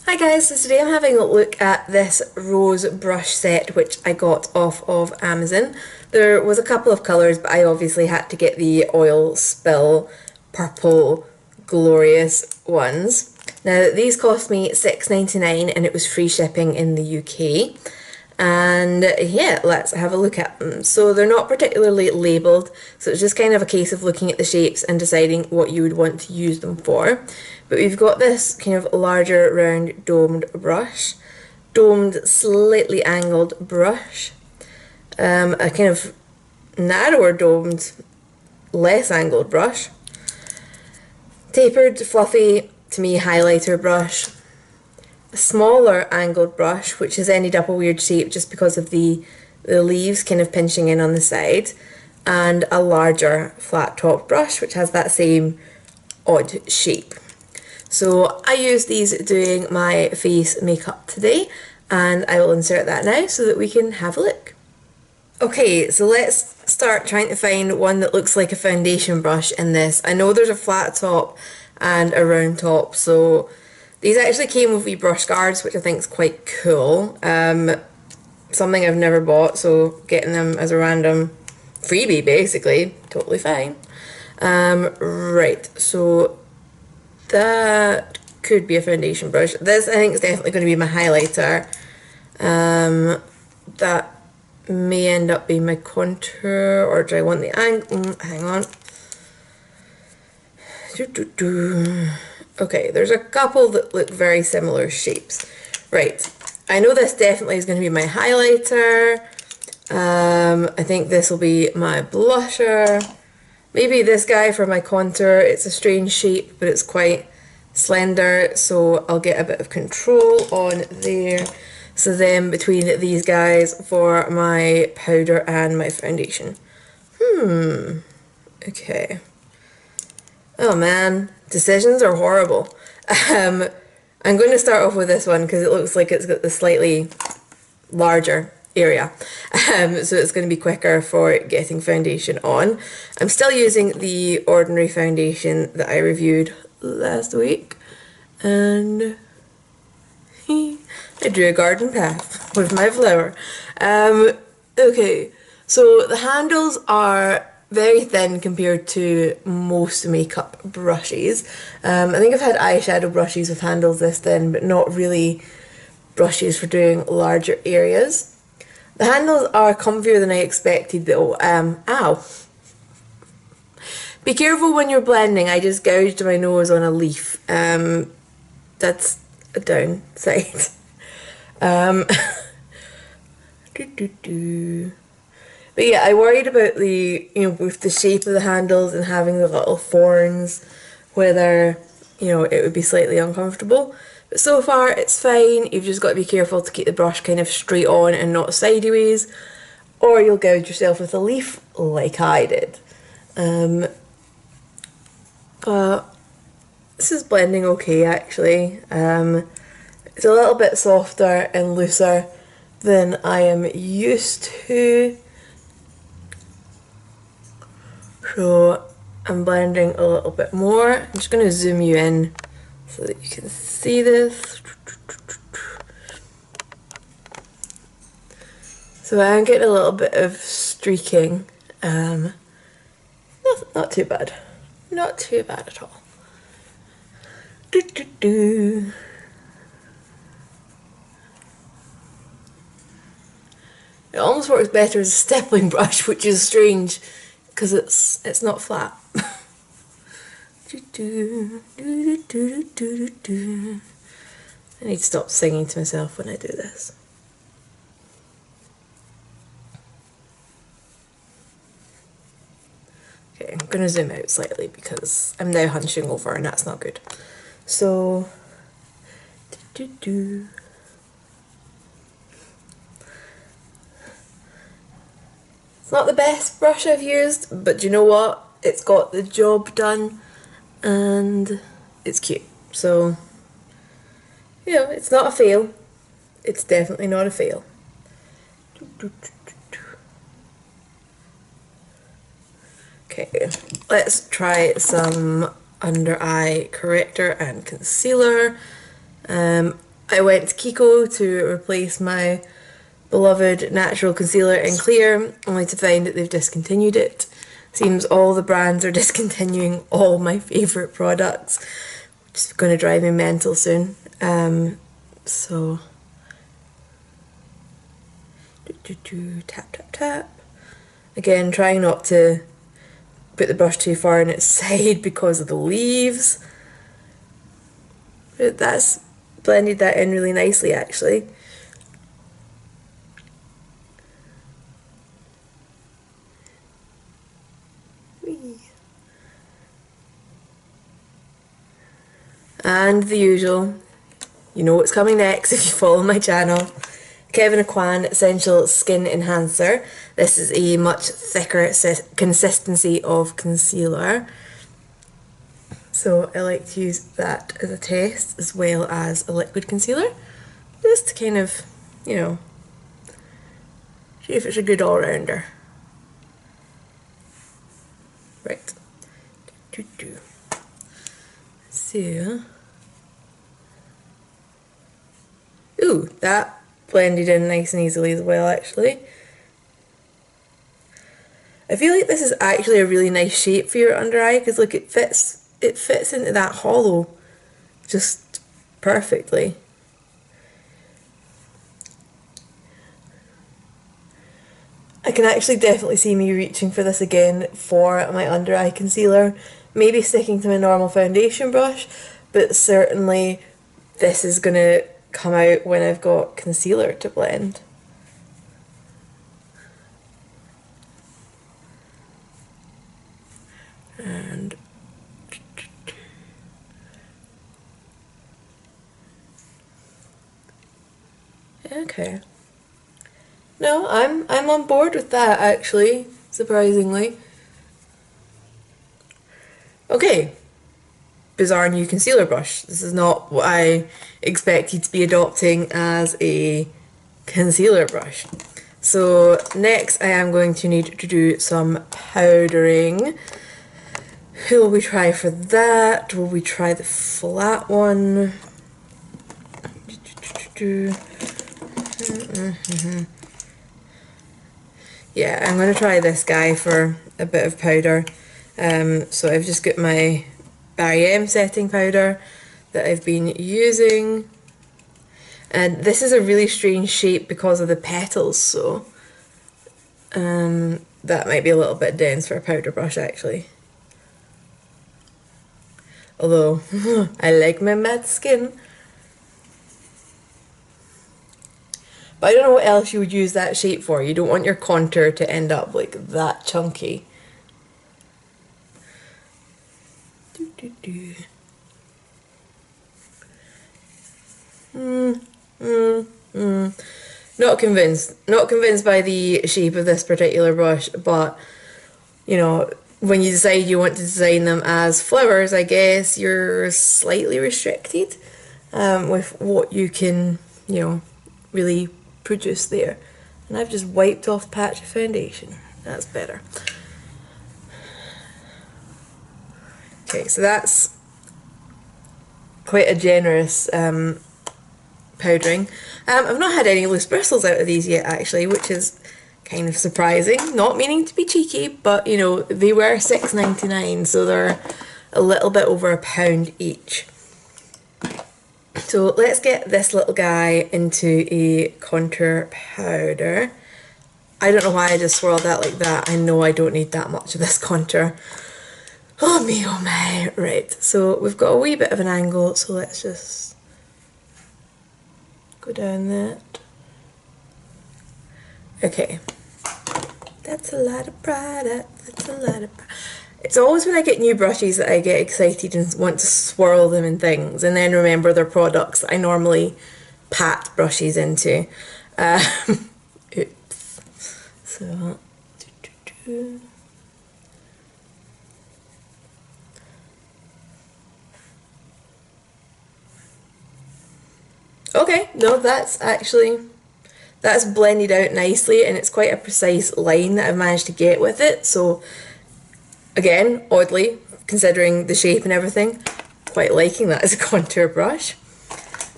Hi guys, so today I'm having a look at this rose brush set which I got off of Amazon. There was a couple of colours, but I obviously had to get the oil spill purple glorious ones. Now these cost me $6.99 and it was free shipping in the UK. And yeah, let's have a look at them. So they're not particularly labelled, so it's just kind of a case of looking at the shapes and deciding what you would want to use them for. But we've got this kind of larger round domed brush, domed slightly angled brush, a kind of narrower domed less angled brush, tapered fluffy to me highlighter brush, a smaller angled brush which has ended up a weird shape just because of the leaves kind of pinching in on the side, and a larger flat top brush which has that same odd shape. So I use these doing my face makeup today, and I will insert that now so that we can have a look. Okay, so let's start trying to find one that looks like a foundation brush in this. I know there's a flat top and a round top, so these actually came with wee brush guards, which I think is quite cool. Something I've never bought, so getting them as a random freebie basically, totally fine. Right, so that could be a foundation brush. This I think is definitely going to be my highlighter. That may end up being my contour, or do I want the angle? Hang on. Okay, there's a couple that look very similar shapes. Right, I know this definitely is going to be my highlighter. I think this will be my blusher. Maybe this guy for my contour. It's a strange shape, but it's quite slender, so I'll get a bit of control on there. So then between these guys for my powder and my foundation. Okay. Oh man, decisions are horrible. I'm going to start off with this one because it looks like it's got the slightly larger area, so it's going to be quicker for getting foundation on. I'm still using the ordinary foundation that I reviewed last week, and I drew a garden path with my flower. Okay, so the handles are very thin compared to most makeup brushes. I think I've had eyeshadow brushes with handles this thin, but not really brushes for doing larger areas. The handles are comfier than I expected though. Ow. Be careful when you're blending. I just gouged my nose on a leaf. That's a downside. But yeah, I worried about the, with the shape of the handles and having the little thorns, whether, it would be slightly uncomfortable. But so far it's fine. You've just got to be careful to keep the brush kind of straight on and not sideways, or you'll gouge yourself with a leaf like I did. But this is blending okay actually. It's a little bit softer and looser than I am used to. So I'm blending a little bit more. I'm just going to zoom you in so that you can see this. So I'm getting a little bit of streaking. Not too bad. Not too bad at all. It almost works better as a stippling brush, which is strange because it's not flat. I need to stop singing to myself when I do this. Okay, I'm going to zoom out slightly because I'm now hunching over and that's not good. So, it's not the best brush I've used, but do you know what? It's got the job done and it's cute. So, it's not a fail. It's definitely not a fail. Okay, let's try some under eye corrector and concealer. I went to Kiko to replace my beloved natural concealer in clear, only to find that they've discontinued it. Seems all the brands are discontinuing all my favourite products, which is going to drive me mental soon. So tap tap tap. Again, trying not to put the brush too far on its side because of the leaves. But that's blended that in really nicely actually. And the usual, you know what's coming next if you follow my channel. Kevin Aquan Essential Skin Enhancer. This is a much thicker consistency of concealer. So I like to use that as a test as well as a liquid concealer. Just to kind of, you know, see if it's a good all-rounder. Right. So, ooh, that blended in nice and easily as well actually. I feel like this is actually a really nice shape for your under eye because look, it fits into that hollow just perfectly. I can actually definitely see me reaching for this again for my under eye concealer. Maybe sticking to my normal foundation brush, but certainly this is going to come out when I've got concealer to blend. And okay. No, I'm on board with that actually, surprisingly. Okay, bizarre new concealer brush. This is not what I expected to be adopting as a concealer brush. So next I am going to need to do some powdering. Who will we try for that? Will we try the flat one? Yeah, I'm going to try this guy for a bit of powder. So I've just got my Barry M setting powder that I've been using. And this is a really strange shape because of the petals, so that might be a little bit dense for a powder brush actually. Although, I like my matte skin. But I don't know what else you would use that shape for. You don't want your contour to end up like that chunky. Not convinced. Not convinced by the shape of this particular brush, but you know, when you decide you want to design them as flowers, I guess you're slightly restricted with what you can, you know, really produce there. And I've just wiped off a patch of foundation. That's better. Okay, so that's quite a generous powdering. I've not had any loose bristles out of these yet actually, which is kind of surprising. Not meaning to be cheeky, but you know, they were $6.99, so they're a little bit over £1 each. So let's get this little guy into a contour powder. I don't know why I just swirled that like that. I know I don't need that much of this contour. Oh me, oh my. Right, so we've got a wee bit of an angle, so let's just go down that. Okay. That's a lot of product, that's a lot of product. It's always when I get new brushes that I get excited and want to swirl them in things and then remember they're products that I normally pat brushes into. Oops. So, okay, no, that's blended out nicely and it's quite a precise line that I've managed to get with it. So again, oddly, considering the shape and everything, quite liking that as a contour brush.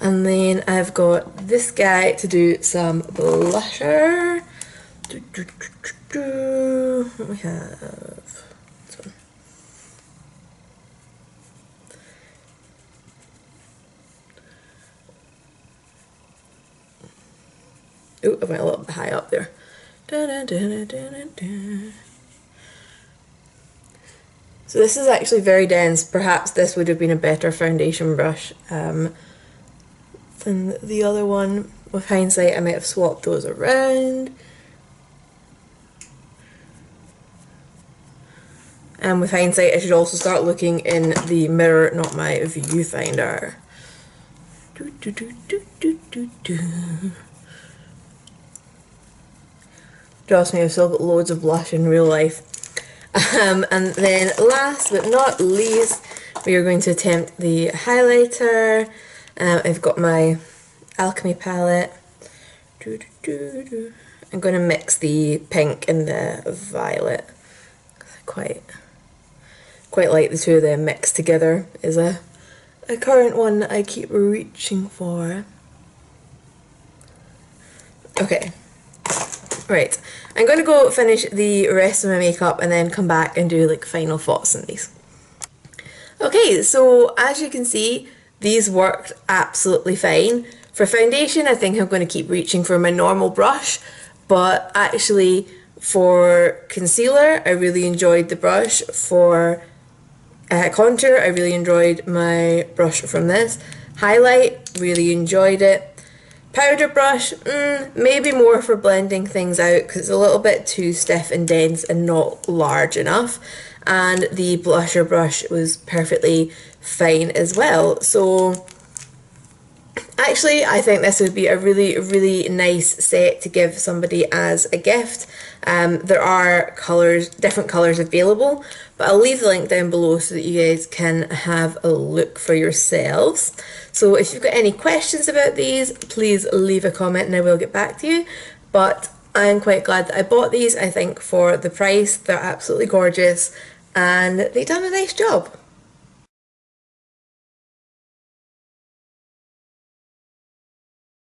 And then I've got this guy to do some blusher. What we have? This one. Oh, I went a little bit high up there. So this is actually very dense. Perhaps this would have been a better foundation brush than the other one. With hindsight, I might have swapped those around. And with hindsight, I should also start looking in the mirror, not my viewfinder. Trust me, I've still got loads of blush in real life. And then last but not least, we are going to attempt the highlighter. I've got my Alchemy palette. I'm going to mix the pink and the violet. I quite like the two of them mixed together is a current one that I keep reaching for. Okay. Right, I'm going to go finish the rest of my makeup and then come back and do like final thoughts on these. Okay, so as you can see, these worked absolutely fine. For foundation, I think I'm going to keep reaching for my normal brush, but actually for concealer, I really enjoyed the brush. For contour, I really enjoyed my brush from this. Highlight, really enjoyed it. Powder brush, maybe more for blending things out because it's a little bit too stiff and dense and not large enough. And the blusher brush was perfectly fine as well. So actually, I think this would be a really, really nice set to give somebody as a gift. There are different colours available, but I'll leave the link down below so that you guys can have a look for yourselves. So if you've got any questions about these, please leave a comment and I will get back to you. But I'm quite glad that I bought these. I think for the price, they're absolutely gorgeous and they've done a nice job.